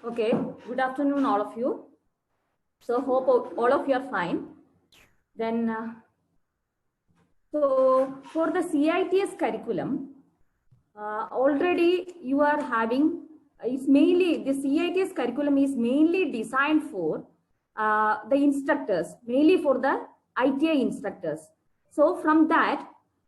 Okay, good afternoon, all of you. So, hope all of you are fine. Then, so for the CITS curriculum, already you are having is mainly the CITS curriculum is mainly designed for the instructors, mainly for the ITI instructors. So from that,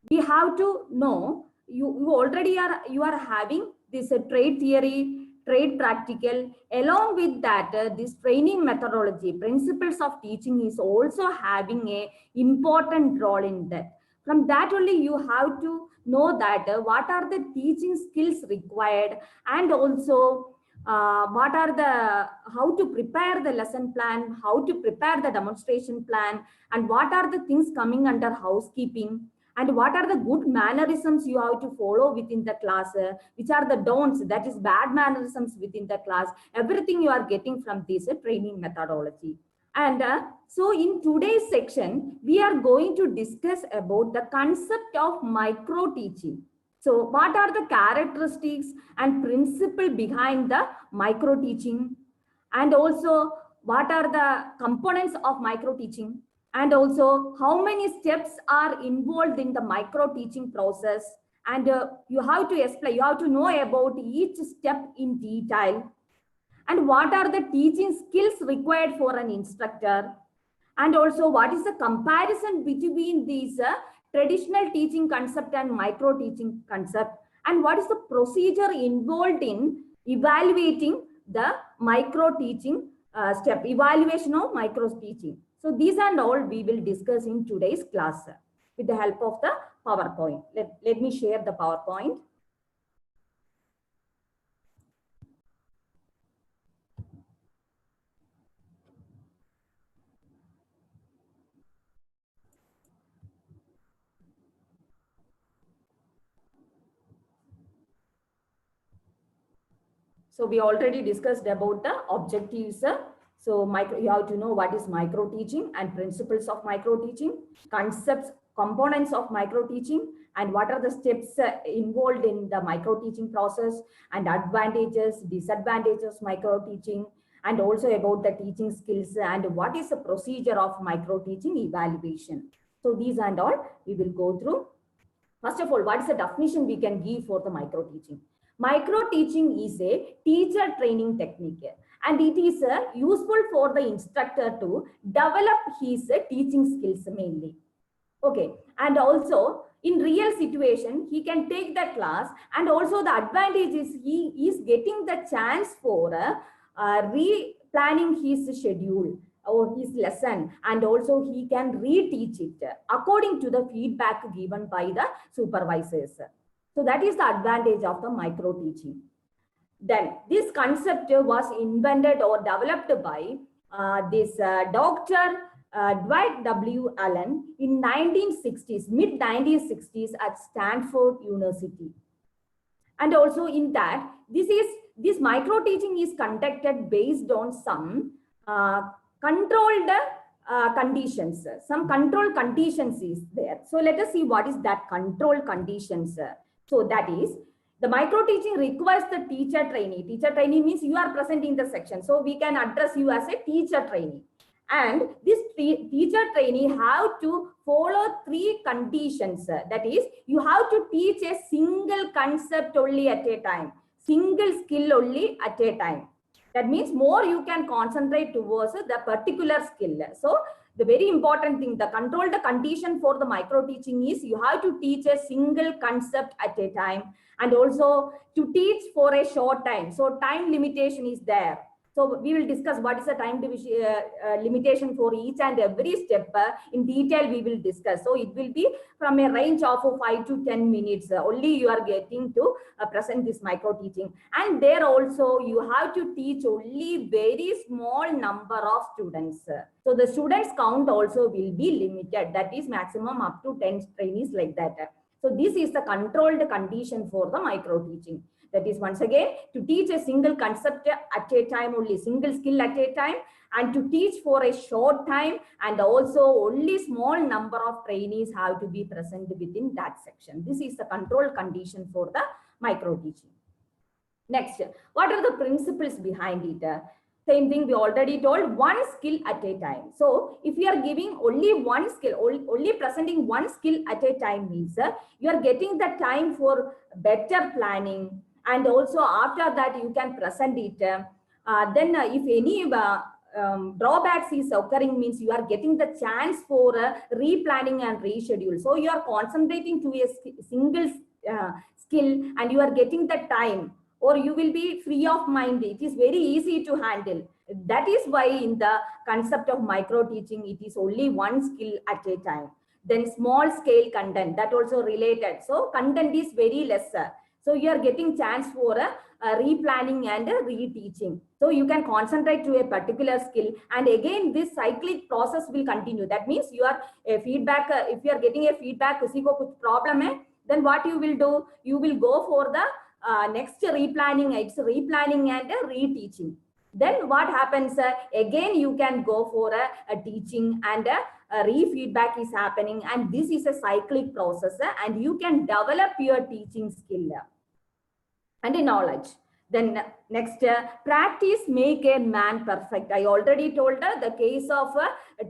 we have to know you already are having this trade theory, trade practical. Along with that, this training methodology, principles of teaching is also having a important role in that. From that only you have to know that what are the teaching skills required, and also what are the how to prepare the lesson plan, how to prepare the demonstration plan, and what are the things coming under housekeeping, and what are the good mannerisms you have to follow within the class, which are the don'ts, that is bad mannerisms within the class. Everything you are getting from this training methodology. And so in today's section, we are going to discuss about the concept of micro teaching. So what are the characteristics and principle behind the micro teaching? And also what are the components of micro teaching? And also how many steps are involved in the micro teaching process? And you have to explain, you have to know about each step in detail. And what are the teaching skills required for an instructor, and also what is the comparison between these traditional teaching concept and micro teaching concept, and what is the procedure involved in evaluating the micro teaching step, evaluation of micro teaching. So these and all we will discuss in today's class with the help of the PowerPoint. Let me share the PowerPoint. So we already discussed about the objectives. So you have to know what is micro teaching and principles of micro teaching, concepts, components of micro teaching, and what are the steps involved in the micro teaching process, and advantages, disadvantages micro teaching, and also about the teaching skills and what is the procedure of micro teaching evaluation. So these and all we will go through. First of all, what is the definition we can give for the micro teaching? Micro teaching is a teacher training technique, and it is useful for the instructor to develop his teaching skills mainly. Okay, and also in real situation, he can take the class, and also the advantage is he is getting the chance for replanning his schedule or his lesson, and also he can reteach it according to the feedback given by the supervisors. So that is the advantage of the micro teaching. Then this concept was invented or developed by this Dr. Dwight W. Allen in 1960s, mid 1960s at Stanford University. And also in that, this micro teaching is conducted based on some controlled conditions. Some control conditions is there. So let us see what is that control conditions. So that is, the micro teaching requires the teacher trainee. Teacher trainee means you are present in the section. So we can address you as a teacher trainee. And this teacher trainee have to follow 3 conditions. That is, you have to teach a single concept only at a time, single skill only at a time. That means more you can concentrate towards the particular skill. So the very important thing, the controlled condition for the micro teaching is you have to teach a single concept at a time, and also to teach for a short time. So time limitation is there. So we will discuss what is the time limitation for each and every step in detail we will discuss. So it will be from a range of 5 to 10 minutes only you are getting to present this micro teaching. And there also you have to teach only very small number of students. So the students count also will be limited. That is maximum up to 10 trainees like that. So this is the controlled condition for the micro teaching. That is, once again, to teach a single concept at a time, only single skill at a time, and to teach for a short time, and also only small number of trainees have to be present within that section. This is the control condition for the micro teaching. Next, what are the principles behind it? Same thing we already told, one skill at a time. So if you are giving only one skill, only presenting one skill at a time means you are getting the time for better planning, and also after that you can present it. Then if any drawbacks is occurring means you are getting the chance for replanning and reschedule. So you are concentrating to a single skill and you are getting the time, or you will be free of mind. It is very easy to handle. That is why in the concept of micro teaching, it is only one skill at a time. Then small scale content, that also related. So content is very lesser. So you are getting chance for replanning and reteaching. So you can concentrate to a particular skill, and again this cyclic process will continue. That means you are feedback. If you are getting a feedback, किसी को कुछ problem है, then what you will do? You will go for the next replanning. It's replanning and reteaching. Then what happens? Again, you can go for a teaching and re-feedback is happening, and this is a cyclic process, and you can develop your teaching skill and knowledge. Then next, practice make a man perfect. I already told the case of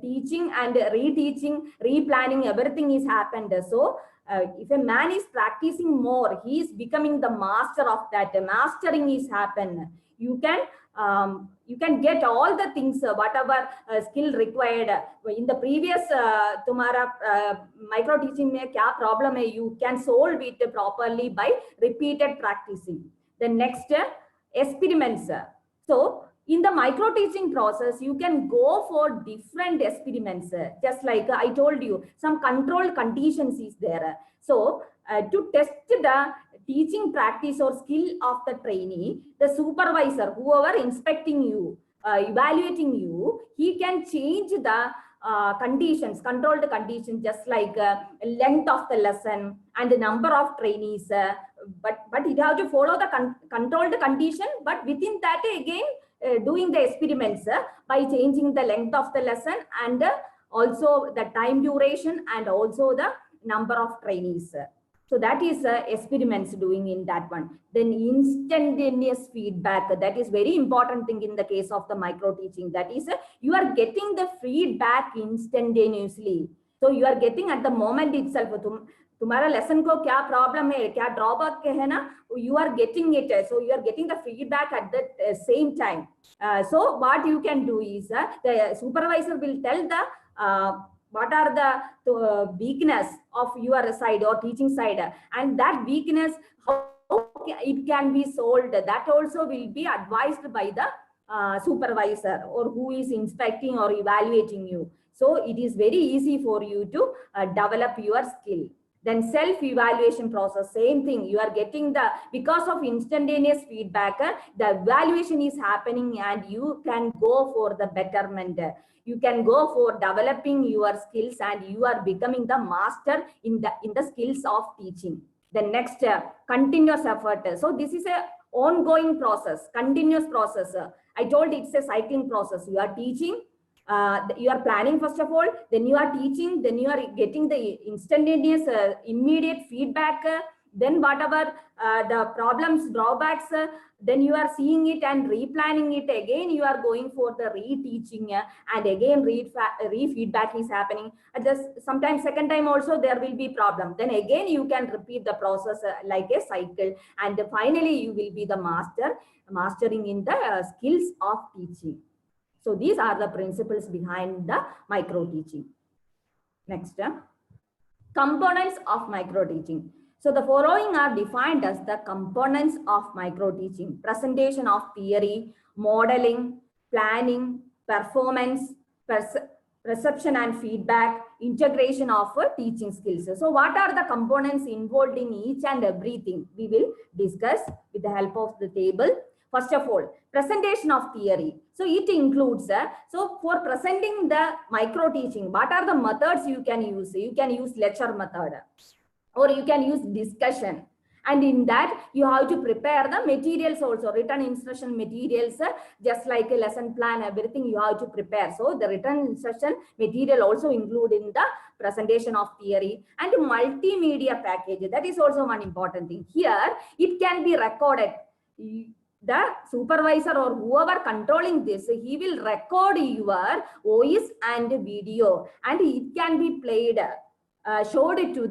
teaching and reteaching, replanning, everything is happened. So if a man is practicing more, he is becoming the master of that. Mastering is happen. You can get all the things, whatever skill required. In the previous तुम्हारा micro teaching में क्या problem है, you can solve it properly by repeated practicing. The next, experiments. So in the micro teaching process, you can go for different experiments. Just like I told you, some controlled conditions is there. So to test the teaching practice or skill of the trainee, the supervisor, whoever inspecting you, evaluating you, he can change the conditions, controlled conditions, just like length of the lesson and the number of trainees. But it has to follow the controlled condition, but within that again doing the experiments by changing the length of the lesson and also the time duration and also the number of trainees. So that is experiments doing in that one. Then instantaneous feedback, that is very important thing in the case of the micro teaching. That is you are getting the feedback instantaneously. So you are getting at the moment itself. तुम्हारा lesson को क्या problem है, क्या drawback है ना, you are getting it. So you are getting the feedback at the same time. So what you can do is the supervisor will tell the what are the weakness of your side or teaching side, and that weakness, how it can be solved, that also will be advised by the supervisor or who is inspecting or evaluating you. So it is very easy for you to develop your skill. Then self-evaluation process, same thing. You are getting the, because of instantaneous feedback, the evaluation is happening and you can go for the betterment. You can go for developing your skills and you are becoming the master in the skills of teaching. The next, continuous effort. So this is a ongoing process, continuous process. I told it's a cycling process. You are teaching, you are planning first of all, then you are teaching, then you are getting the instantaneous immediate feedback, then whatever the problems, drawbacks, then you are seeing it and replanning it. Again you are going for the reteaching and again re-feedback is happening. Just sometimes second time also there will be problem, then again you can repeat the process like a cycle, and finally you will be the mastering in the skills of teaching. So these are the principles behind the micro teaching. Next, components of micro teaching. So the following are defined as the components of micro teaching: presentation of theory, modeling, planning, performance, perception and feedback, integration of teaching skills. So what are the components involved in each and everything? We will discuss with the help of the table. First of all, presentation of theory. So it includes, so for presenting the micro teaching, what are the methods you can use? You can use lecture method or you can use discussion. And in that, you have to prepare the materials also, written instruction materials, just like a lesson plan, everything you have to prepare. So the written instruction material also include in the presentation of theory. And multimedia package, that is also one important thing. Here, it can be recorded. the supervisor or whoever controlling this, he will record your voice and video, and it can be played, showed it to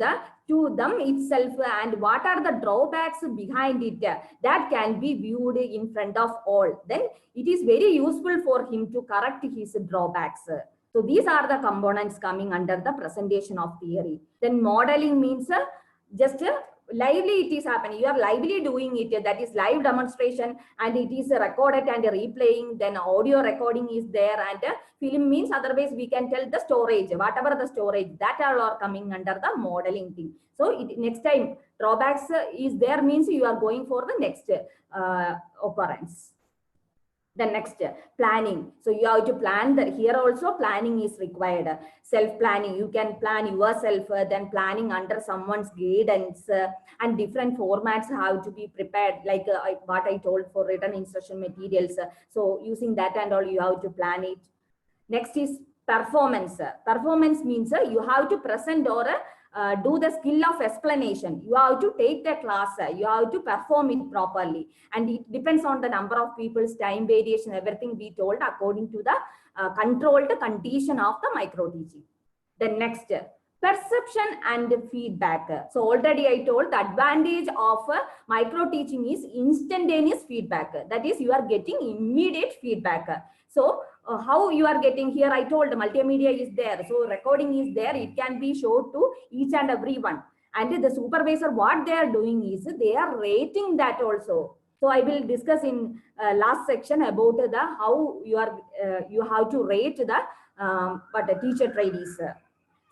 them itself, and what are the drawbacks behind it, that can be viewed in front of all. Then it is very useful for him to correct his drawbacks. So these are the components coming under the presentation of theory. Then modeling means just lively it is happening. You are lively doing it. That is live demonstration, and it is recorded and replaying. Then audio recording is there, and film means otherwise we can tell the storage, whatever the storage, that all are coming under the modeling thing. So next time drawbacks is there means you are going for the next occurrence. The next, planning. So you have to plan that. Here also planning is required. Self-planning, you can plan yourself, then planning under someone's guidance, and different formats have to be prepared, like what I told for written instruction materials. So using that and all, you have to plan it. Next is performance. Performance means you have to present or do the skill of explanation. You have to take the class, you have to perform it properly, and it depends on the number of people's time variation, everything we told according to the controlled condition of the micro teaching. Then next, perception and feedback. So already I told the advantage of micro teaching is instantaneous feedback. That is, you are getting immediate feedback. So how you are getting here, I told multimedia is there, so recording is there, it can be showed to each and every one. And the supervisor, what they are doing is they are rating that also. So I will discuss in last section about the how you are you have to rate the teacher trainees.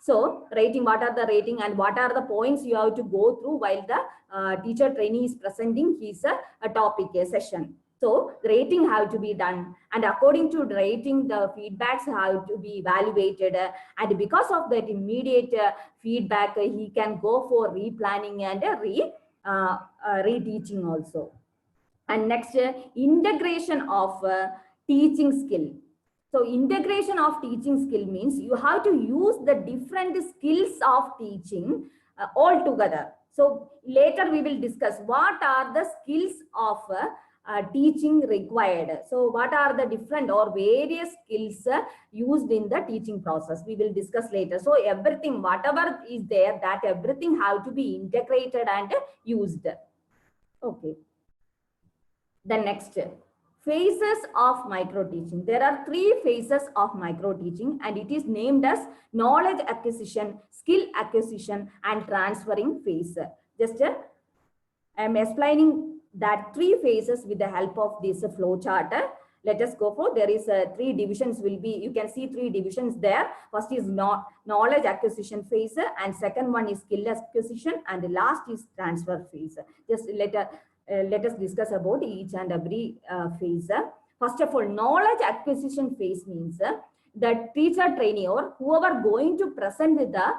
So rating, what are the rating and what are the points you have to go through while the teacher trainee is presenting his topic, session. So the rating have to be done, and according to the rating, the feedbacks have to be evaluated, and because of that immediate feedback, he can go for replanning and reteaching also. And next, integration of teaching skill. So integration of teaching skill means you have to use the different skills of teaching all together. So later we will discuss what are the skills of teaching required. So what are the different or various skills used in the teaching process, we will discuss later. So everything, whatever is there, that everything have to be integrated and used. Okay. The next, phases of micro teaching. There are 3 phases of micro teaching, and it is named as knowledge acquisition, skill acquisition, and transferring phase. Just I am explaining that 3 phases with the help of this flow chart. Let us go for, there is 3 divisions will be, you can see 3 divisions there. First is knowledge acquisition phase, and second one is skill acquisition, and the last is transfer phase. Just let us discuss about each and every phase. First of all, knowledge acquisition phase means the teacher trainee or whoever going to present the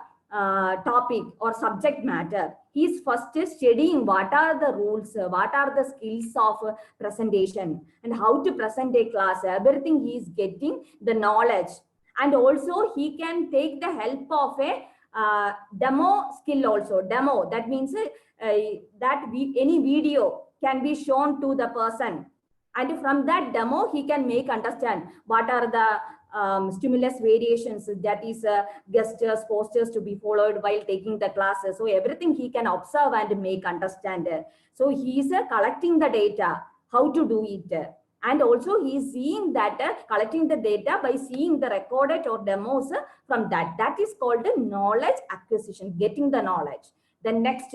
topic or subject matter, he is first studying what are the rules, what are the skills of presentation, and how to present a class. Everything he is getting the knowledge, and also he can take the help of a demo skill also. Demo, that means any video can be shown to the person, and from that demo he can make understand what are the stimulus variations, that is gestures, postures to be followed while taking the classes. So everything he can observe and make understand. So he is collecting the data, how to do it. And also he is seeing that, collecting the data by seeing the recorded or demos from that. That is called knowledge acquisition, getting the knowledge. The next,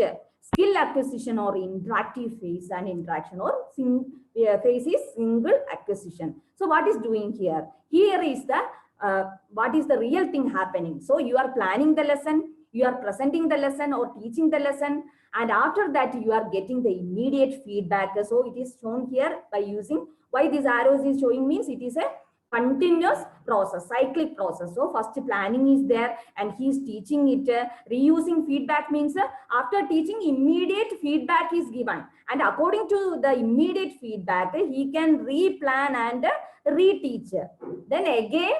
skill acquisition or interactive phase and interaction, or phase is single acquisition. So what is doing here? Here is the what is the real thing happening. So you are planning the lesson, you are presenting the lesson or teaching the lesson, and after that you are getting the immediate feedback. So it is shown here by using, why these arrows is showing means it is a continuous process, cyclic process. So first planning is there and he is teaching it. Reusing feedback means after teaching, immediate feedback is given, and according to the immediate feedback he can replan and reteach. Then again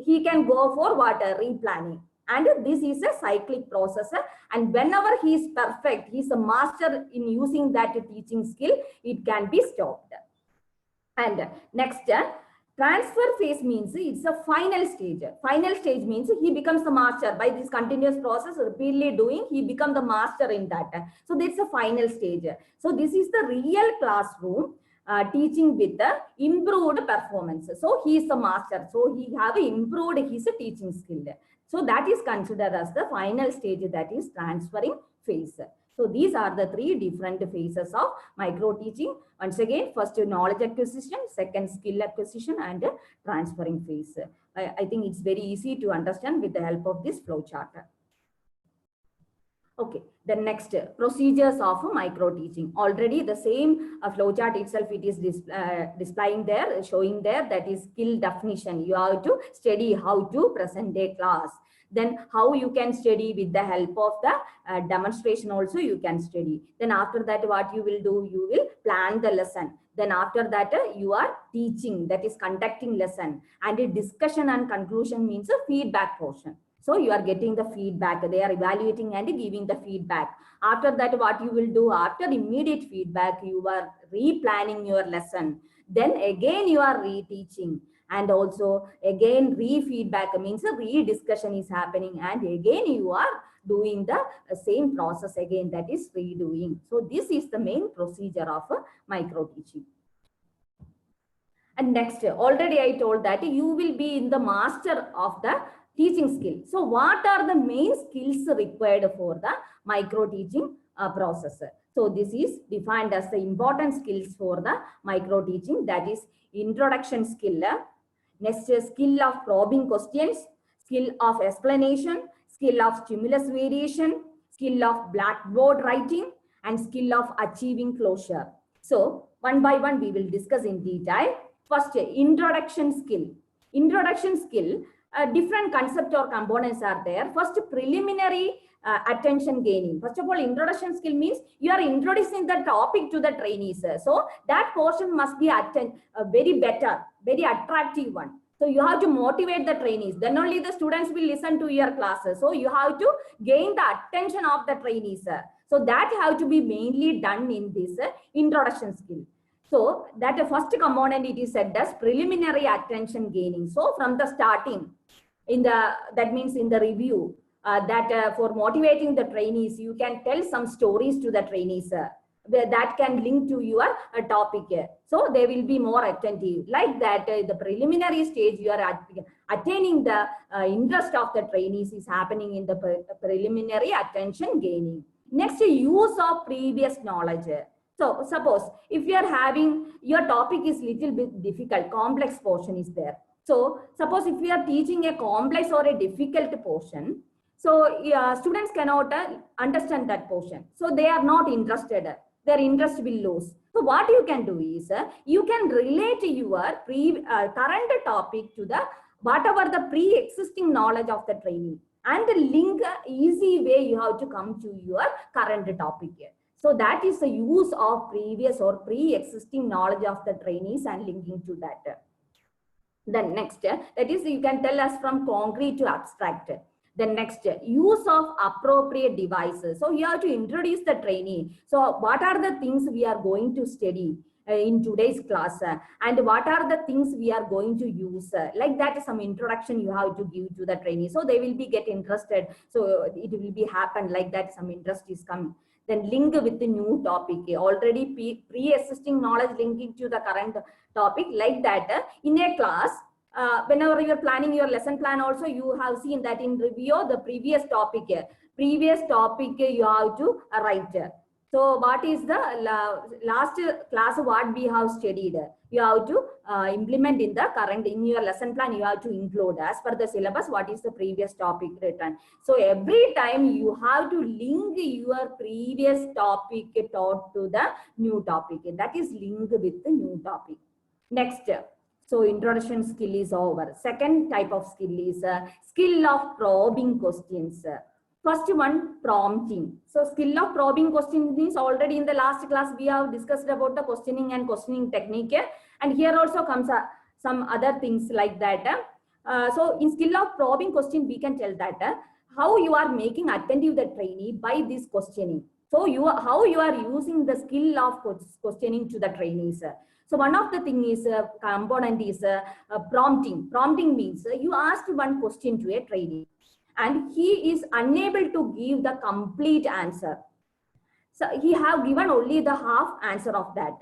he can go for what? Replanning. And this is a cyclic process. And whenever he is perfect, he is a master in using that teaching skill, it can be stopped. And next, transfer phase means it's a final stage. Final stage means he becomes the master by this continuous process, repeatedly doing, he becomes the master in that. So that's a final stage. So this is the real classroom teaching with the improved performance. So he is the master. So he have improved his teaching skill. So that is considered as the final stage, that is transferring phase. So these are the three different phases of micro teaching. Once again, first knowledge acquisition, second skill acquisition, and transferring phase. I think it's very easy to understand with the help of this flow chart. Okay, the next procedures of micro teaching. Already the same flow chart itself, it is displaying there, showing there, that is skill definition. You have to study how to present a class. Then how you can study with the help of the demonstration also you can study. Then after that, what you will do, you will plan the lesson. Then after that, you are teaching, that is conducting lesson. And a discussion and conclusion means a feedback portion. So you are getting the feedback, they are evaluating and giving the feedback. After that, what you will do, after immediate feedback, you are replanning your lesson. Then again, you are reteaching. And also again, re-feedback means a re-discussion is happening. And again, you are doing the same process again, that is redoing. So this is the main procedure of micro teaching. And next, already I told that you will be in the master of the teaching skill. So what are the main skills required for the micro teaching process? So this is defined as the important skills for the micro teaching, that is introduction skill. Next, skill of probing questions, skill of explanation, skill of stimulus variation, skill of blackboard writing, and skill of achieving closure. So one by one we will discuss in detail. First, introduction skill. Introduction skill, different concepts or components are there. First, preliminary attention gaining. First of all, introduction skill means you are introducing the topic to the trainees. So that portion must be very better, very attractive one. So you have to motivate the trainees. Then only the students will listen to your classes. So you have to gain the attention of the trainees. So that have to be mainly done in this introduction skill. So that first component, it is said as preliminary attention gaining. So from the starting, that means in the review, for motivating the trainees, you can tell some stories to the trainees that can link to your topic. So they will be more attentive. Like that, the preliminary stage, you are attaining the interest of the trainees is happening in the preliminary attention gaining. Next, use of previous knowledge. So suppose if you are having, your topic is little bit difficult, complex portion is there. So suppose if we are teaching a complex or a difficult portion, so students cannot understand that portion. So they are not interested. Their interest will lose. So what you can do is, you can relate your current topic to the whatever the pre-existing knowledge of the trainee, and link easy way you have to come to your current topic. So that is the use of previous or pre-existing knowledge of the trainees and linking to that. Then next, that is, you can tell us from concrete to abstract. Then next, use of appropriate devices. So you have to introduce the trainee. So what are the things we are going to study in today's class, and what are the things we are going to use? Like that, some introduction you have to give to the trainee. So they will be get interested. So it will be happen like that, some interest is coming. Then link with the new topic, already pre-existing knowledge linking to the current topic. Like that, in a class, whenever you are planning your lesson plan also, you have seen that in review, the previous topic you have to write. So what is the last class what we have studied? You have to implement in the current, in your lesson plan, you have to include as per the syllabus, what is the previous topic written. So every time you have to link your previous topic taught to the new topic. That is linked with the new topic. Next, so introduction skill is over. Second type of skill is skill of probing questions. First one, prompting. So skill of probing questions means already in the last class we have discussed about the questioning and questioning technique. And here also comes some other things like that. So in skill of probing question, we can tell that how you are making attentive the trainee by this questioning. So how you are using the skill of questioning to the trainees. So one of the thing is component is prompting. Prompting means you asked one question to a trainee and he is unable to give the complete answer. So he have given only the half answer of that.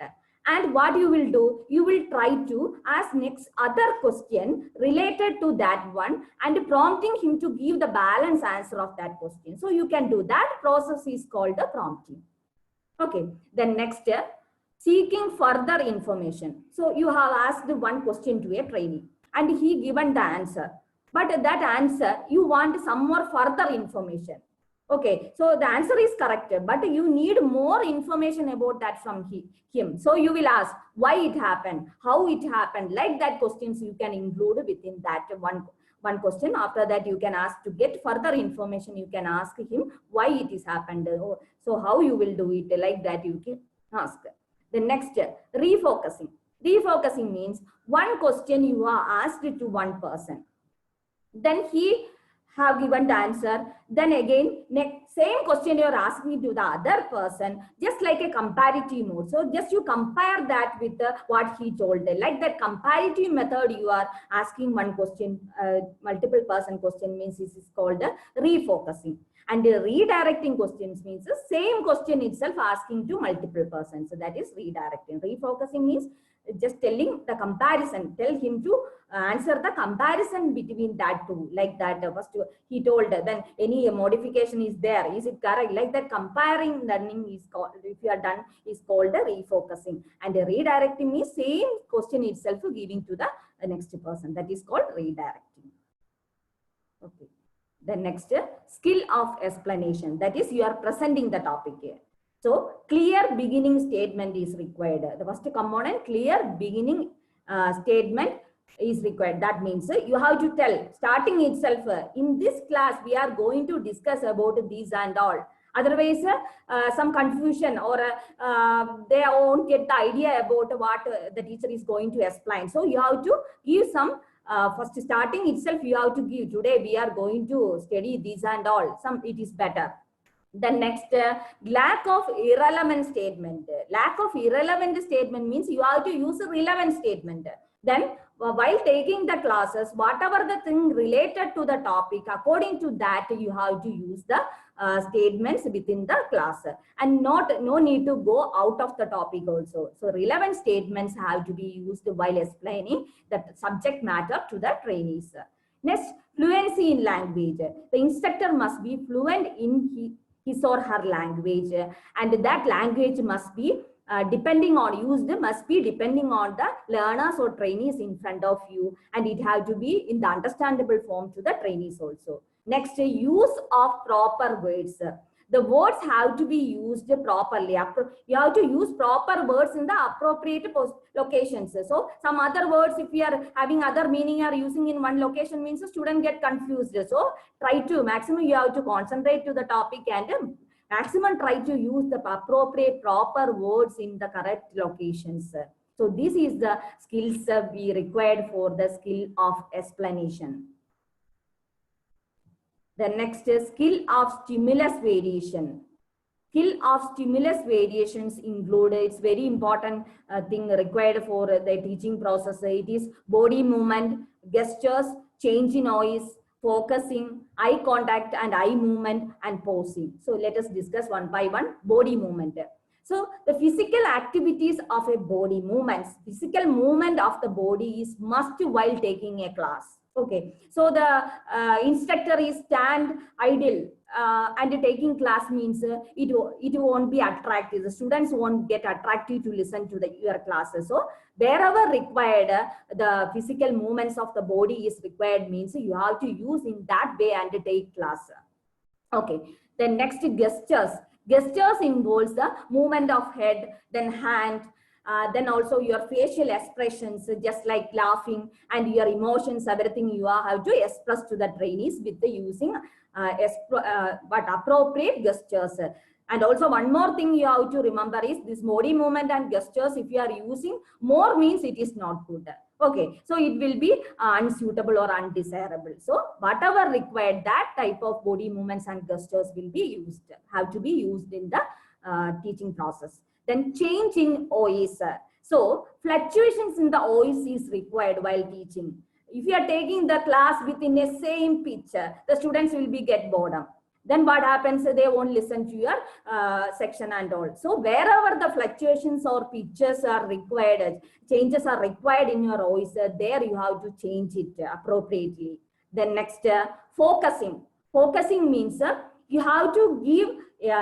And what you will do, you will try to ask next other question related to that one and prompting him to give the balanced answer of that question. So you can do that. Process is called the prompting. Okay, then next, seeking further information. So you have asked one question to a trainee and he given the answer. But that answer, you want some more further information. Okay, so the answer is correct, but you need more information about that from him. So you will ask why it happened, how it happened, like that questions you can include within that one question. After that, you can ask to get further information. You can ask him why it is happened. So how you will do it, like that you can ask. The next, refocusing. Refocusing means one question you are asked to one person. Then he have given the answer. Then again, same question you are asking to the other person, just like a comparative mode. So just you compare that with what he told. Like that comparative method, you are asking one question, multiple person question means this is called refocusing. And redirecting questions means the same question itself asking to multiple persons. So that is redirecting. Refocusing means just telling the comparison, tell him to answer the comparison between that two, like that. First he told, then any modification is there, is it correct, like that. Comparing learning is called, if you are done, is called the refocusing. And redirecting means same question itself giving to the next person, that is called redirecting. Okay, the next, skill of explanation, that is you are presenting the topic here. So clear beginning statement is required. The first component, clear beginning statement is required. That means you have to tell starting itself, in this class we are going to discuss about these and all. Otherwise some confusion or they won't get the idea about what the teacher is going to explain. So you have to give some first starting itself, you have to give today we are going to study these and all. Some it is better. The next, lack of irrelevant statement. Lack of irrelevant statement means you have to use a relevant statement. Then while taking the classes, whatever the thing related to the topic, according to that, you have to use the statements within the class and no need to go out of the topic also. So relevant statements have to be used while explaining the subject matter to the trainees. Next, fluency in language. The instructor must be fluent in his or her language, and that language must be depending on the learners or trainees in front of you, and it has to be in the understandable form to the trainees also. Next, use of proper words. The words have to be used properly. You have to use proper words in the appropriate locations. So some other words, if you are having other meaning you are using in one location, means the student get confused. So try to maximum you have to concentrate to the topic and maximum try to use the appropriate proper words in the correct locations. So this is the skills we required for the skill of explanation. The next is skill of stimulus variation. Skill of stimulus variations include, it's very important thing required for the teaching process. It is body movement, gestures, change in noise, focusing, eye contact and eye movement, and posing. So let us discuss one by one. Body movement. So the physical activities of a body movements, physical movement of the body is must while taking a class. Okay, so the instructor is stand idle and taking class means it won't be attractive. The students won't get attractive to listen to your classes. So wherever required, the physical movements of the body is required means you have to use in that way and take class. Okay, then next, gestures. Gestures involves the movement of head, then hand, then also your facial expressions, just like laughing, and your emotions, everything you have to express to the trainees with the using appropriate gestures. And also one more thing you have to remember is this body movement and gestures, if you are using more means it is not good. Okay, so it will be unsuitable or undesirable. So whatever required, that type of body movements and gestures will be used, have to be used in the teaching process. Then change in voice. So fluctuations in the voice is required while teaching. If you are taking the class within a same pitch, the students will be get boredom. Then what happens? They won't listen to your section and all. So wherever the fluctuations or pitches are required, changes are required in your voice, there you have to change it appropriately. Then next, focusing. Focusing means you have to give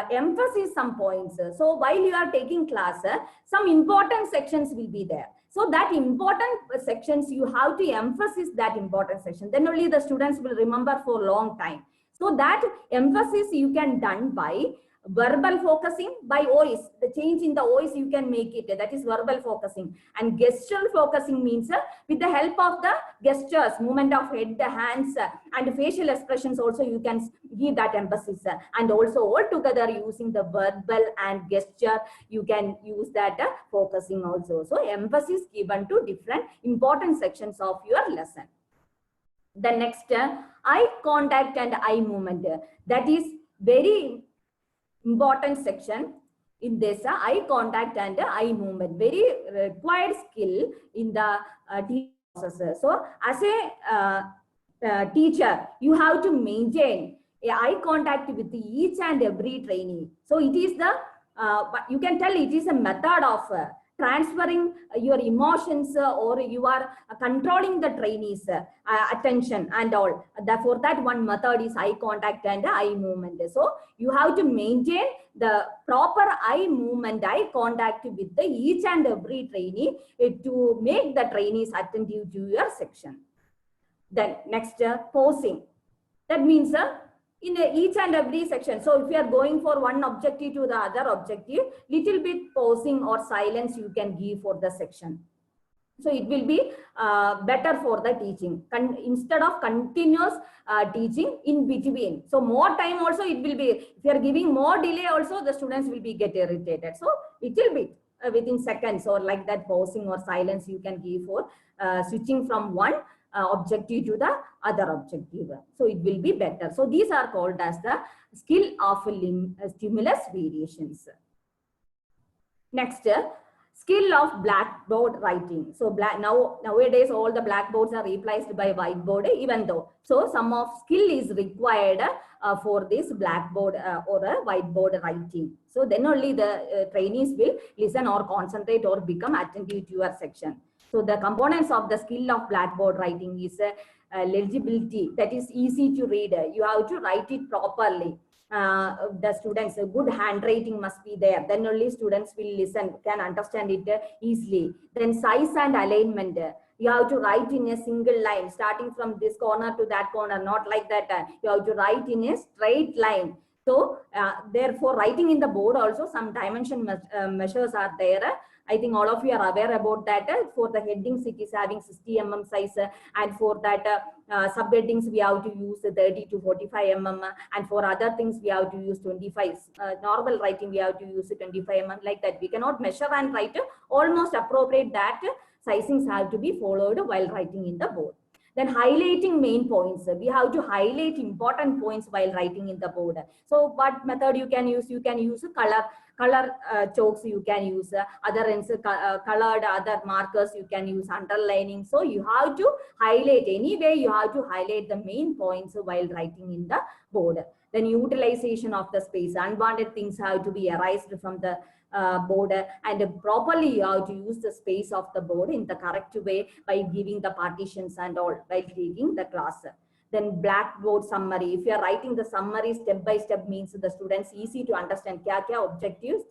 emphasis some points. So while you are taking class, some important sections will be there. So that important sections, you have to emphasize that important section. Then only the students will remember for a long time. So that emphasis you can done by verbal focusing, by voice. The change in the voice you can make it. That is verbal focusing. And gestural focusing means with the help of the gestures, movement of head, hands, and facial expressions also you can give that emphasis. And also all together using the verbal and gesture, you can use that focusing also. So emphasis given to different important sections of your lesson. The next, eye contact and eye movement. That is very important section in this eye contact and eye movement. Very required skill in the teaching process. So as a teacher, you have to maintain a eye contact with each and every trainee. So it is the, you can tell it is a method of transferring your emotions or you are controlling the trainees attention and all. Therefore that one method is eye contact and eye movement. So you have to maintain the proper eye movement, eye contact with the each and every trainee to make the trainees attentive to your section. Then next, posing. That means in each and every section. So if you are going for one objective to the other objective, little bit pausing or silence you can give for the section. So it will be better for the teaching instead of continuous teaching in between. So more time also it will be, if you are giving more delay also, the students will be get irritated. So little bit within seconds or like that pausing or silence you can give for switching from one objective to the other objective. So it will be better. So these are called as the skill of stimulus variations. Next, skill of blackboard writing. So nowadays all the blackboards are replaced by whiteboard, even though. So some of skill is required for this blackboard or a whiteboard writing. So then only the trainees will listen or concentrate or become attentive to your section. So the components of the skill of blackboard writing is legibility, that is easy to read. You have to write it properly. The students, good handwriting must be there. Then only students will listen, can understand it easily. Then size and alignment. You have to write in a single line, starting from this corner to that corner, not like that. You have to write in a straight line. So therefore, writing in the board also some dimension measures are there. I think all of you are aware about that. For the headings, it is having 60 mm size, and for that subheadings, we have to use 30 to 45 mm, and for other things, we have to use 25. Normal writing, we have to use 25 mm, like that. We cannot measure and write almost appropriate that sizings have to be followed while writing in the board. Then highlighting main points. We have to highlight important points while writing in the board. So what method you can use? You can use color chalks, you can use other colored other markers, you can use underlining. So you have to highlight, anyway you have to highlight the main points while writing in the board. Then utilization of the space, unwanted things have to be erased from the board, and properly you have to use the space of the board in the correct way by giving the partitions and all while taking the class. Then blackboard summary. If you are writing the summary step by step, means the students easy to understand kya objectives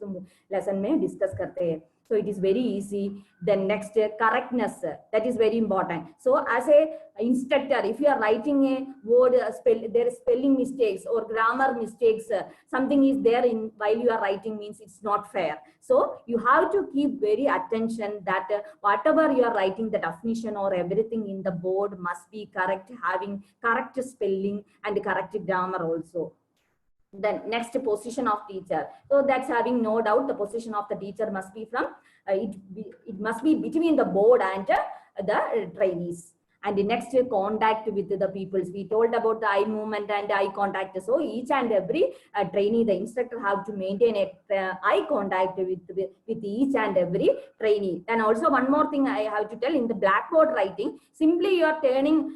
lesson mein discuss karte hain. So it is very easy. Then next, correctness, that is very important. So as a instructor, if you are writing a word, there is spelling mistakes or grammar mistakes, something is there in while you are writing, means it's not fair. So you have to keep very attention that whatever you are writing, the definition or everything in the board must be correct, having correct spelling and correct grammar also. Then next, position of teacher. So that's having no doubt, the position of the teacher must be from it must be between the board and the trainees. And the next, contact with the people. We told about the eye movement and eye contact. So each and every trainee, the instructor have to maintain a eye contact with each and every trainee. And also one more thing I have to tell, in the blackboard writing, simply you are turning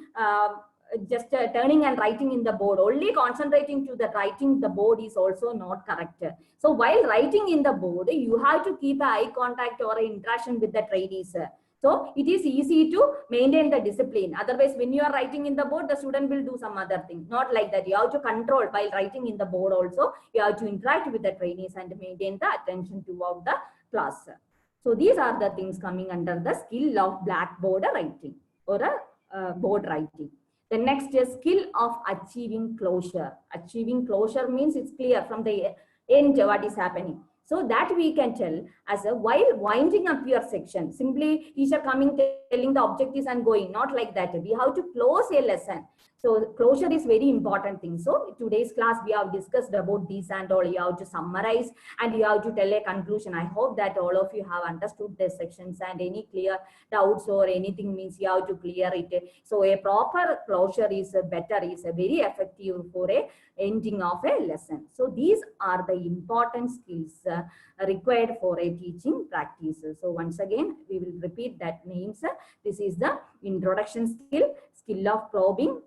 turning and writing in the board, only concentrating to the writing the board is also not correct. So while writing in the board, you have to keep eye contact or interaction with the trainees. So it is easy to maintain the discipline. Otherwise, when you are writing in the board, the student will do some other thing. Not like that. You have to control while writing in the board also. You have to interact with the trainees and maintain the attention throughout the class. So these are the things coming under the skill of blackboard writing or board writing. The next is skill of achieving closure. Achieving closure means it's clear from the end what is happening. So that we can tell as a while winding up your section, simply teacher coming telling the objectives and going, not like that. We have to close a lesson. So closure is very important thing. So today's class we have discussed about these and all. You have to summarize and you have to tell a conclusion. I hope that all of you have understood the sections, and any clear doubts or anything means you have to clear it. So a proper closure is better, is very effective for a ending of a lesson. So these are the important skills required for a teaching practice. So once again, we will repeat that names. This is the introduction skill, skill of probing,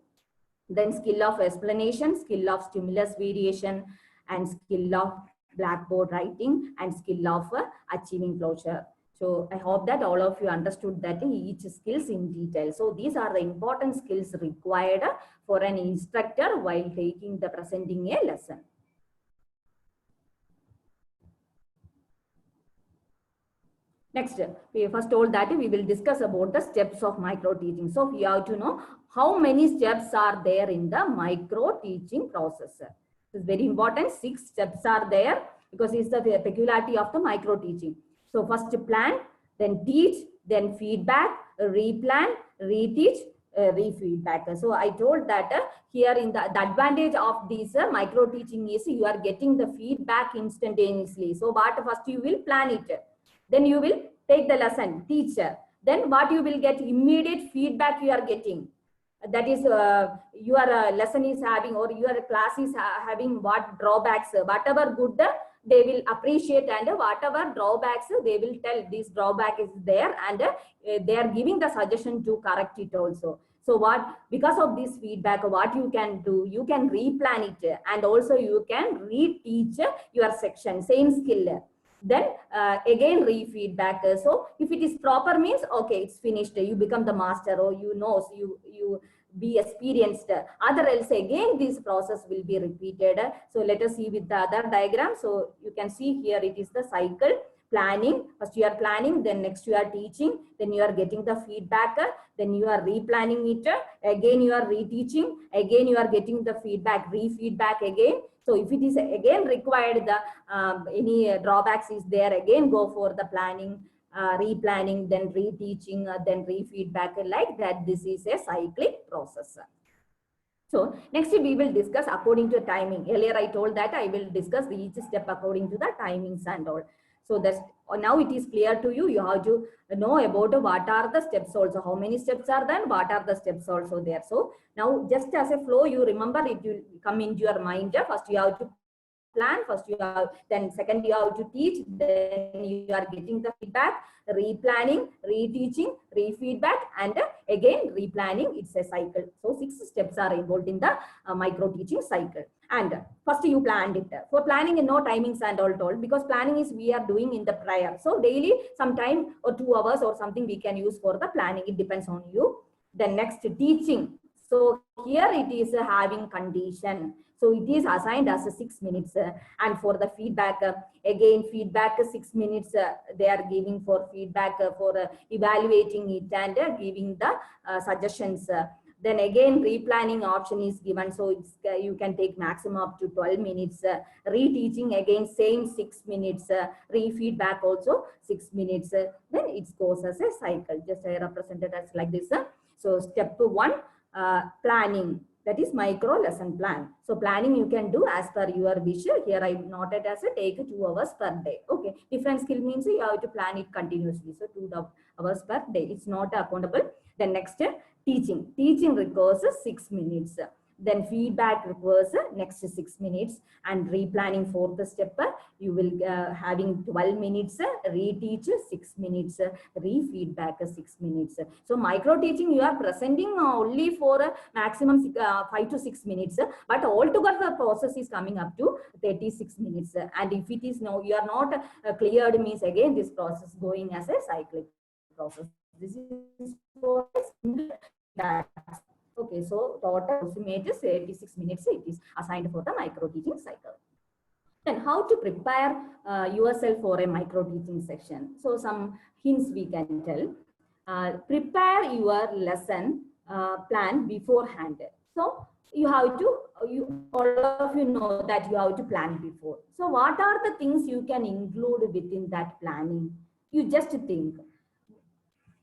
then skill of explanation, skill of stimulus variation, and skill of blackboard writing, and skill of achieving closure. So I hope that all of you understood that each skills in detail. So these are the important skills required for an instructor while presenting a lesson. Next, we first told that we will discuss about the steps of micro teaching. So we have to know how many steps are there in the micro teaching process. It's very important. 6 steps are there because it's the peculiarity of the micro teaching. So first plan, then teach, then feedback, replan, reteach, re-feedback. So I told that here in the advantage of this micro teaching is you are getting the feedback instantaneously. So what first you will plan it. Then you will take the lesson, teacher. Then what you will get immediate feedback you are getting. That is your lesson is having or your class is having what drawbacks, whatever good they will appreciate, and whatever drawbacks they will tell this drawback is there, and they are giving the suggestion to correct it also. So because of this feedback, what you can do, you can replan it, and also you can reteach your section, same skill. Then again re-feedback. So if it is proper means okay, it's finished, you become the master, or you know, you be experienced. Other else again this process will be repeated. So let us see with the other diagram. So you can see here it is the cycle. Planning, first you are planning, then next you are teaching, then you are getting the feedback, then you are replanning it, again you are reteaching, again you are getting the feedback, re-feedback again. So if it is again required, the any drawbacks is there, again go for the planning, replanning, then reteaching, then re-feedback, like that. This is a cyclic process. So next we will discuss according to timing. Earlier I told that I will discuss each step according to the timings and all. So that's now it is clear to you. You have to know about what are the steps also, how many steps are there, what are the steps also there. So now just as a flow, you remember it will come into your mind. First you have to plan, first you have, then second you have to teach, then you are getting the feedback, replanning, reteaching, re-feedback, and again replanning. It's a cycle. So 6 steps are involved in the micro teaching cycle. And first you planned it. For planning, no timings and all told, because planning is we are doing in the prior. So daily some time or 2 hours or something we can use for the planning. It depends on you. Then next teaching. So here it is having condition. So it is assigned as 6 minutes. And for the feedback, again feedback 6 minutes they are giving for feedback, for evaluating it and giving the suggestions. Then again replanning option is given, so it's you can take maximum up to 12 minutes. Reteaching again same 6 minutes. Re-feedback also 6 minutes. Then it goes as a cycle. Just I represented as like this. So step 1, planning. That is micro lesson plan. So planning you can do as per your wish. Here I noted as a take 2 hours per day. Okay. Different skill means you have to plan it continuously. So 2 hours per day. It's not accountable. Then next, teaching. Teaching requires 6 minutes. Then feedback requires next 6 minutes, and replanning fourth step. You will having 12 minutes, reteach 6 minutes, re-feedback 6 minutes. So micro teaching you are presenting only for maximum 5 to 6 minutes, but altogether the process is coming up to 36 minutes. And if it is no, you are not cleared, means again this process going as a cyclic process. This is for that. Okay, so total estimate is 86 minutes. It is assigned for the micro teaching cycle. Then how to prepare yourself for a micro teaching session. So some hints we can tell. Prepare your lesson plan beforehand. So you have to, all of you know that you have to plan before. So what are the things you can include within that planning? You just think.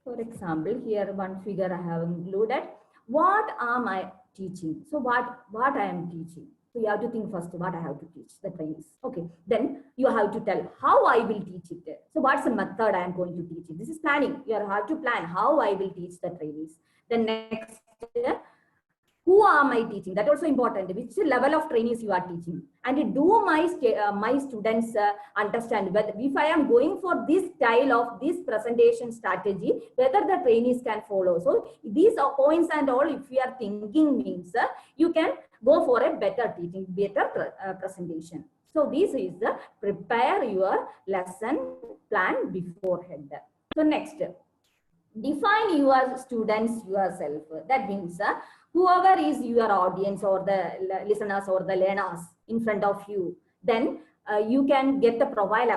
For example, here one figure I have included. What am I teaching? So what I am teaching. So you have to think first what I have to teach the trainees. Okay, then you have to tell how I will teach it. So what's the method I am going to teach it? This is planning. You have to plan how I will teach the trainees. Then next, who am I teaching? That also important. Which level of trainees you are teaching, and do my students understand whether if I am going for this style of this presentation strategy, whether the trainees can follow. So these are points and all. If you are thinking means you can go for a better teaching, better presentation. So this is the prepare your lesson plan beforehand. So next, define your students yourself. That means whoever is your audience or the listeners or the learners in front of you, then you can get the profile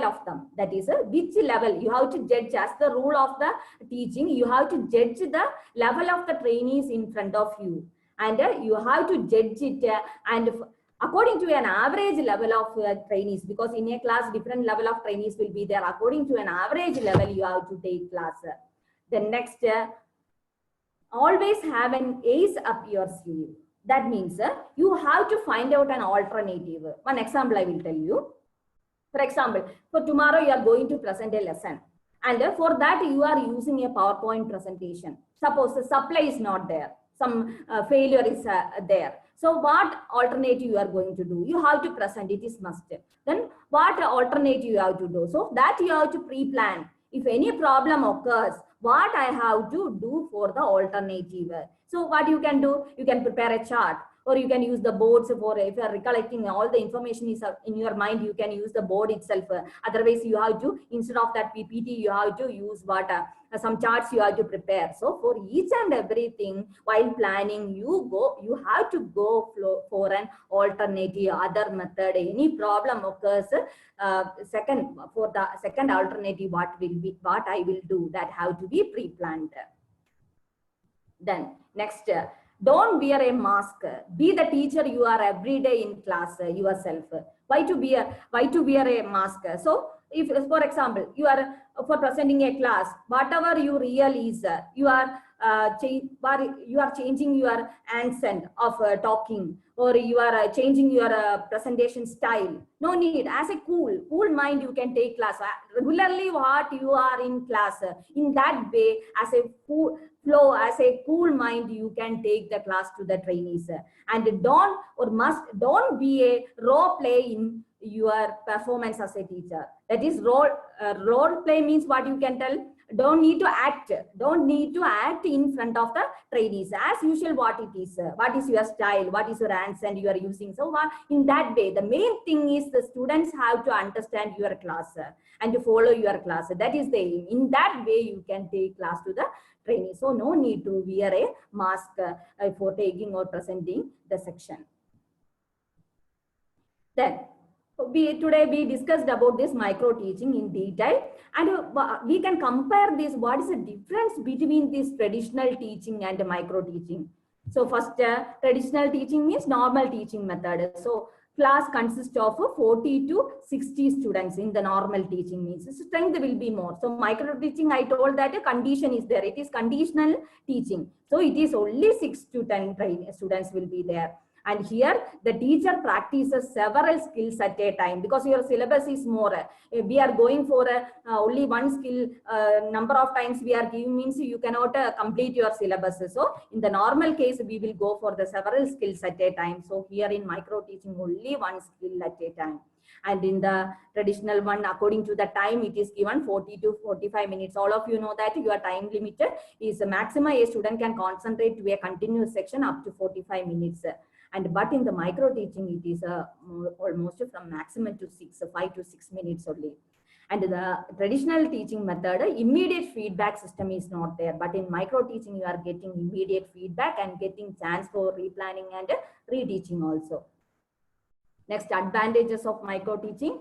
of them. That is which level you have to judge. As the rule of the teaching, you have to judge the level of the trainees in front of you, and you have to judge it and according to an average level of trainees, because in a class different level of trainees will be there. According to an average level you have to take class. Then next, always have an ace up your sleeve. That means you have to find out an alternative. One example I will tell you. For example, for tomorrow you are going to present a lesson, and for that you are using a PowerPoint presentation. Suppose the supply is not there, some failure is there. So what alternative you are going to do? You have to present, it is must. Then what alternative you have to do? So that you have to pre-plan. If any problem occurs, what I have to do for the alternative. So what you can do? You can prepare a chart, or you can use the boards for, if you are recollecting all the information is in your mind, you can use the board itself. Otherwise you have to, instead of that PPT, you have to use what some charts you have to prepare. So for each and everything while planning, you have to go for an alternative, other method. Any problem occurs, for the second alternative, what I will do, that have to be pre-planned. Then next, don't wear a mask. Be the teacher you are every day in class yourself. Why to wear a mask? So if, for example, you are for presenting a class, whatever you real is, you are changing your accent of talking, or you are changing your presentation style. No need. As a cool mind, you can take class regularly. What you are in class, in that way, as a flow, as a cool mind, you can take the class to the trainees. And don't be a role play in your performance as a teacher. That is role play means what you can tell. Don't need to act in front of the trainees. As usual, what it is, what is your style, what is your accent you are using. So in that way, the main thing is the students have to understand your class and to follow your class. That is the aim. In that way, you can take class to the trainees. So no need to wear a mask for taking or presenting the section. Then today we discussed about this micro teaching in detail, and we can compare this. What is the difference between this traditional teaching and micro teaching? So first, traditional teaching means normal teaching method. So class consists of 40 to 60 students in the normal teaching means strength will be more. So micro teaching, I told that a condition is there. It is conditional teaching. So it is only 6 to 10 students will be there. And here the teacher practices several skills at a time because your syllabus is more. We are going for only one skill number of times we are giving means you cannot complete your syllabus. So in the normal case, we will go for the several skills at a time. So here in micro teaching, only one skill at a time. And in the traditional one, according to the time, it is given 40 to 45 minutes. All of you know that your time limited is maximum a student can concentrate to a continuous section up to 45 minutes. But in the micro teaching, it is almost from maximum to 5 to 6 minutes only. And the traditional teaching method, immediate feedback system is not there. But in micro teaching, you are getting immediate feedback and getting chance for replanning and reteaching also. Next, advantages of micro teaching.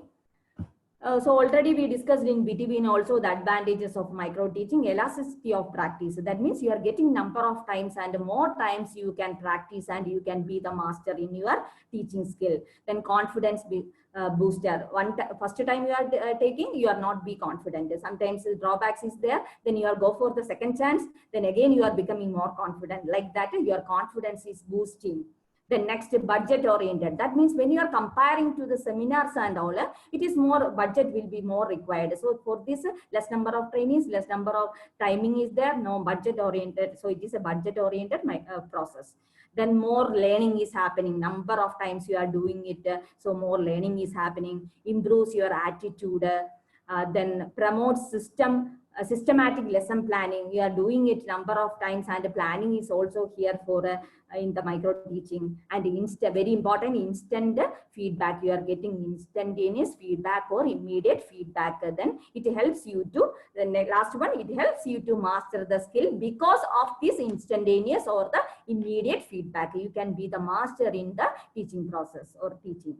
So already we discussed in between also the advantages of micro teaching, elasticity of practice. That means you are getting number of times and more times you can practice and you can be the master in your teaching skill. Then confidence booster. First time you are taking, you are not be confident. Sometimes drawbacks is there. Then you are go for the second chance. Then again you are becoming more confident. Like that, your confidence is boosting. The next, budget oriented. That means when you are comparing to the seminars and all, it is more budget will be more required. So for this, less number of trainees, less number of timing is there, no budget oriented. So it is a budget oriented process. Then more learning is happening. Number of times you are doing it, so more learning is happening. Improves your attitude. Then promotes systematic lesson planning. We are doing it number of times, and planning is also here for in the micro teaching. And very important, instant feedback. You are getting instantaneous feedback or immediate feedback. Then it helps you to, the last one, it helps you to master the skill because of this instantaneous or the immediate feedback. You can be the master in the teaching process or teaching.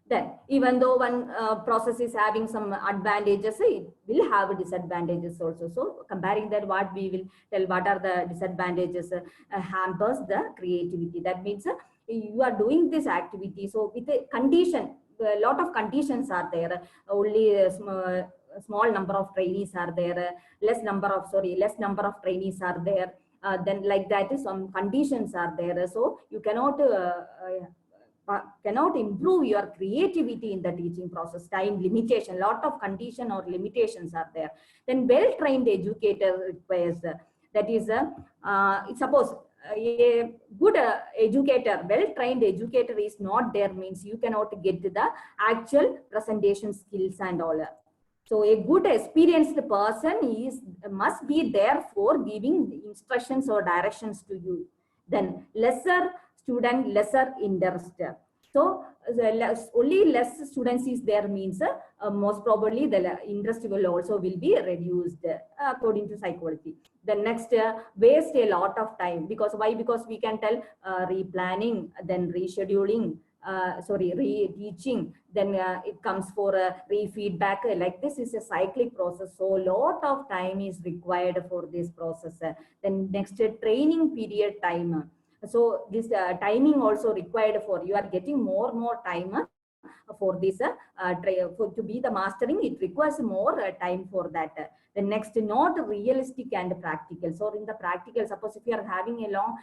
Then, even though one process is having some advantages, it will have disadvantages also. So, comparing that, what we will tell, what are the disadvantages, hampers the creativity. That means you are doing this activity. So, with a condition, a lot of conditions are there. Only a small number of trainees are there. Less number of trainees are there. Then, like that, some conditions are there. So, you cannot improve your creativity in the teaching process. Time limitation, lot of condition or limitations are there. Then well-trained educator requires, that is suppose a good educator, well-trained educator is not there, means you cannot get the actual presentation skills and all. So a good experienced person must be there for giving instructions or directions to you. Then lesser student, lesser interest. So only less students is there means most probably the interest will be reduced according to psychology. The next, waste a lot of time. Because why? Because we can tell replanning, then rescheduling, reteaching, then it comes for re-feedback. Like this is a cyclic process. So a lot of time is required for this process. Then next, training period time. So this timing also required for, you are getting more time for this to be the mastering. It requires more time for that. The next, not realistic and practical. So in the practical, suppose if you are having a long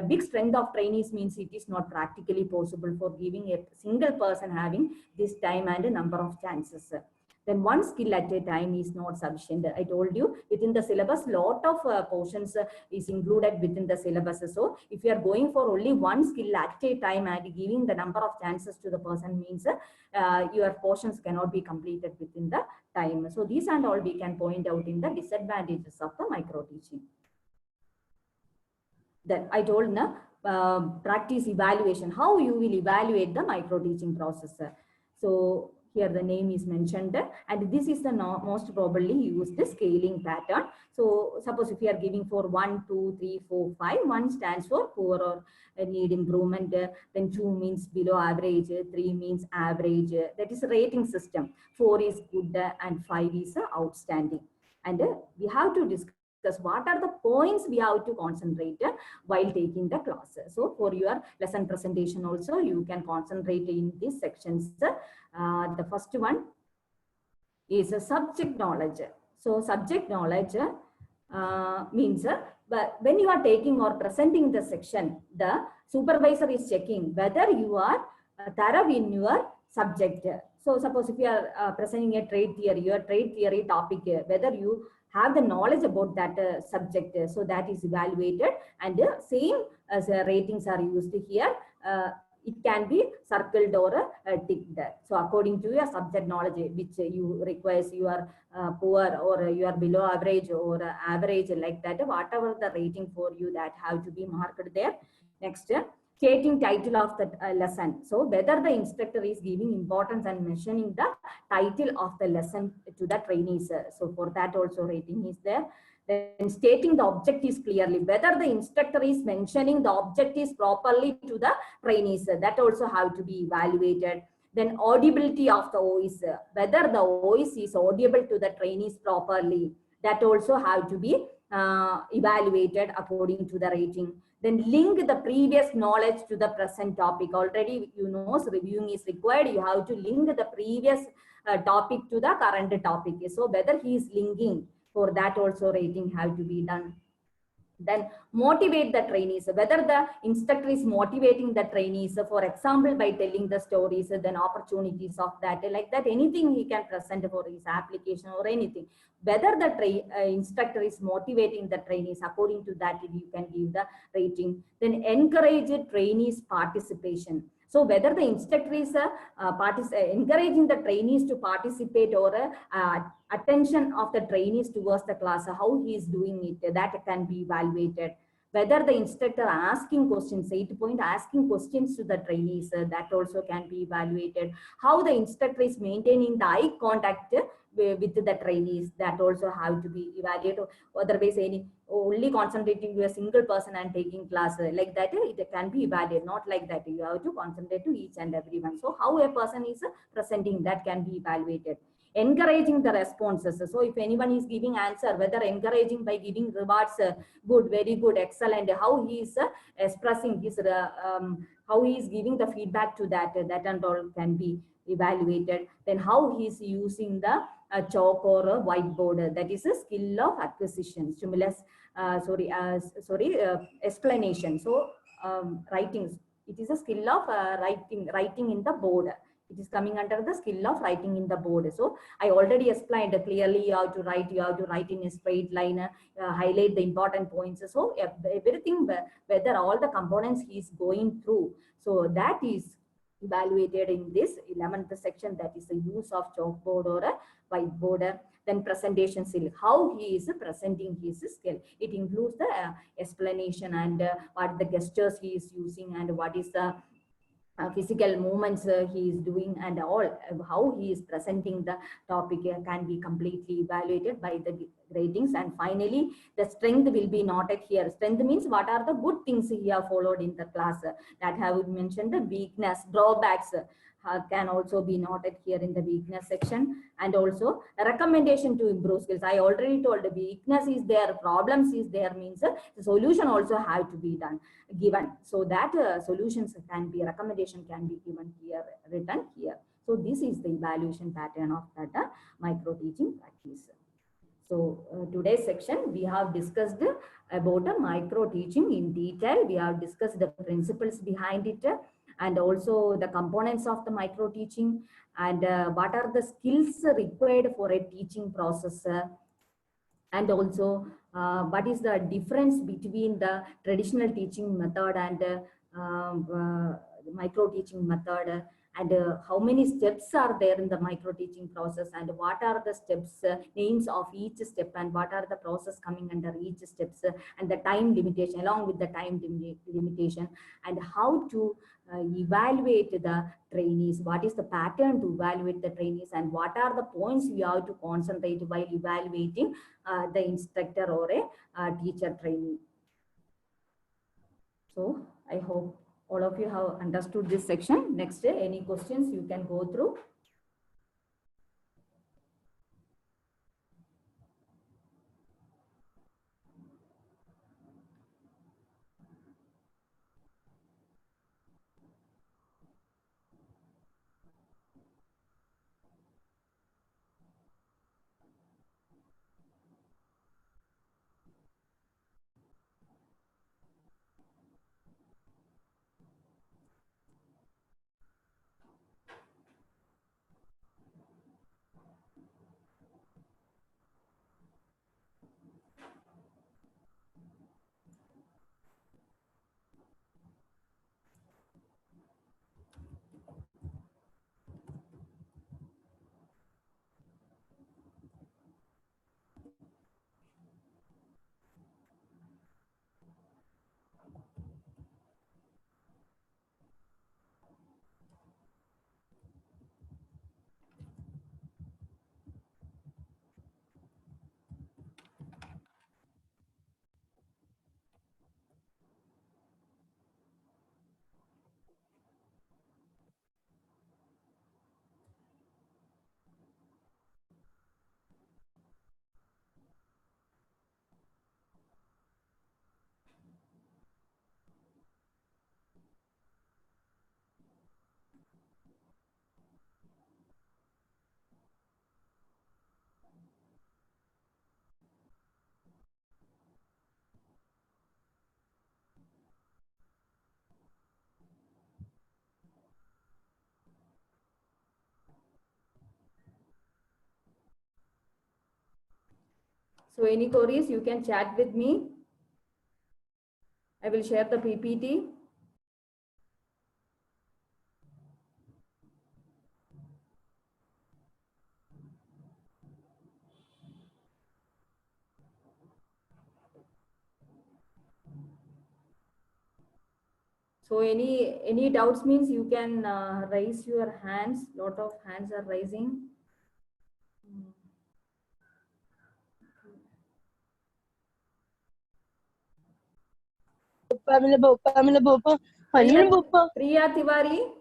big strength of trainees, means it is not practically possible for giving a single person having this time and a number of chances. Then one skill at a time is not sufficient. I told you within the syllabus, lot of portions is included within the syllabus. So if you are going for only one skill at a time and giving the number of chances to the person, means your portions cannot be completed within the time. So these and all we can point out in the disadvantages of the micro teaching. Then I told practice evaluation, how you will evaluate the micro teaching process. So here the name is mentioned, and this is the most probably used scaling pattern. So suppose if you are giving for 1, 2, 3, 4, 5, 1 stands for poor or need improvement, then 2 means below average, 3 means average. That is a rating system. 4 is good and 5 is outstanding. And we have to discuss discuss what are the points we have to concentrate while taking the class. So for your lesson presentation also, you can concentrate in these sections. The first one is a subject knowledge. So subject knowledge means but when you are taking or presenting the section, the supervisor is checking whether you are thorough in your subject. So suppose if you are presenting a trade theory, your trade theory topic, whether you have the knowledge about that subject, so that is evaluated, and same as ratings are used here. It can be circled or ticked. So according to your subject knowledge, which you requires, you are poor or you are below average or average, like that, whatever the rating for you, that have to be marked there. Next, stating title of the lesson. So whether the instructor is giving importance and mentioning the title of the lesson to the trainees. So for that also rating is there. Then stating the objectives clearly, whether the instructor is mentioning the objectives properly to the trainees, that also have to be evaluated. Then audibility of the voice, whether the voice is audible to the trainees properly, that also have to be evaluated according to the rating. Then link the previous knowledge to the present topic. Already you know, so reviewing is required. You have to link the previous topic to the current topic. So whether he is linking, for that also rating have to be done. Then motivate the trainees, whether the instructor is motivating the trainees, for example, by telling the stories, then opportunities of that, like that, anything he can present for his application or anything. Whether the instructor is motivating the trainees, according to that, you can give the rating. Then encourage trainees participation. So whether the instructor is encouraging the trainees to participate, or attention of the trainees towards the class, how he is doing it, that can be evaluated. Whether the instructor asking questions, 8 point asking questions to the trainees, that also can be evaluated. How the instructor is maintaining the eye contact with the trainees, that also have to be evaluated. Otherwise, only concentrating to a single person and taking class, like that, it can be evaluated. Not like that, you have to concentrate to each and everyone. So how a person is presenting, that can be evaluated. Encouraging the responses. So if anyone is giving answer, whether encouraging by giving rewards, good, very good, excellent, how he is expressing his, how he is giving the feedback to that, that and all can be evaluated. Then how he is using the chalk or a whiteboard, that is a skill of acquisition, stimulus, explanation. So writing, it is a skill of writing in the board. It is coming under the skill of writing in the board. So I already explained clearly, you have to write in a straight line, highlight the important points. So everything, whether all the components he is going through, so that is evaluated in this 11th section, that is the use of chalkboard or a whiteboard. Then presentation skill, how he is presenting his skill. It includes the explanation and what the gestures he is using, and what is the physical movements he is doing, and all how he is presenting the topic can be completely evaluated by the ratings. And finally, the strength will be noted here. Strength means what are the good things he have followed in the class, that have mentioned. The weakness, drawbacks can also be noted here in the weakness section. And also a recommendation to improve skills. I already told the weakness is there, problems is there, means the solution also have to be given. So that solutions can be, recommendation can be given here, written here. So this is the evaluation pattern of that micro teaching practice. So today's section, we have discussed about micro teaching in detail. We have discussed the principles behind it, and also the components of the micro teaching, and what are the skills required for a teaching process, and also what is the difference between the traditional teaching method and micro teaching method, and how many steps are there in the micro teaching process, and what are the steps, names of each step, and what are the process coming under each steps, and the time limitation, along with the time limitation, and how to evaluate the trainees, what is the pattern to evaluate the trainees, and what are the points you have to concentrate while evaluating the instructor or a teacher trainee. So I hope all of you have understood this section. Next, any questions you can go through. So any queries, you can chat with me. I will share the PPT. So any doubts means you can raise your hands. Lot of hands are rising. Pamela Bopa. Priya Tiwari.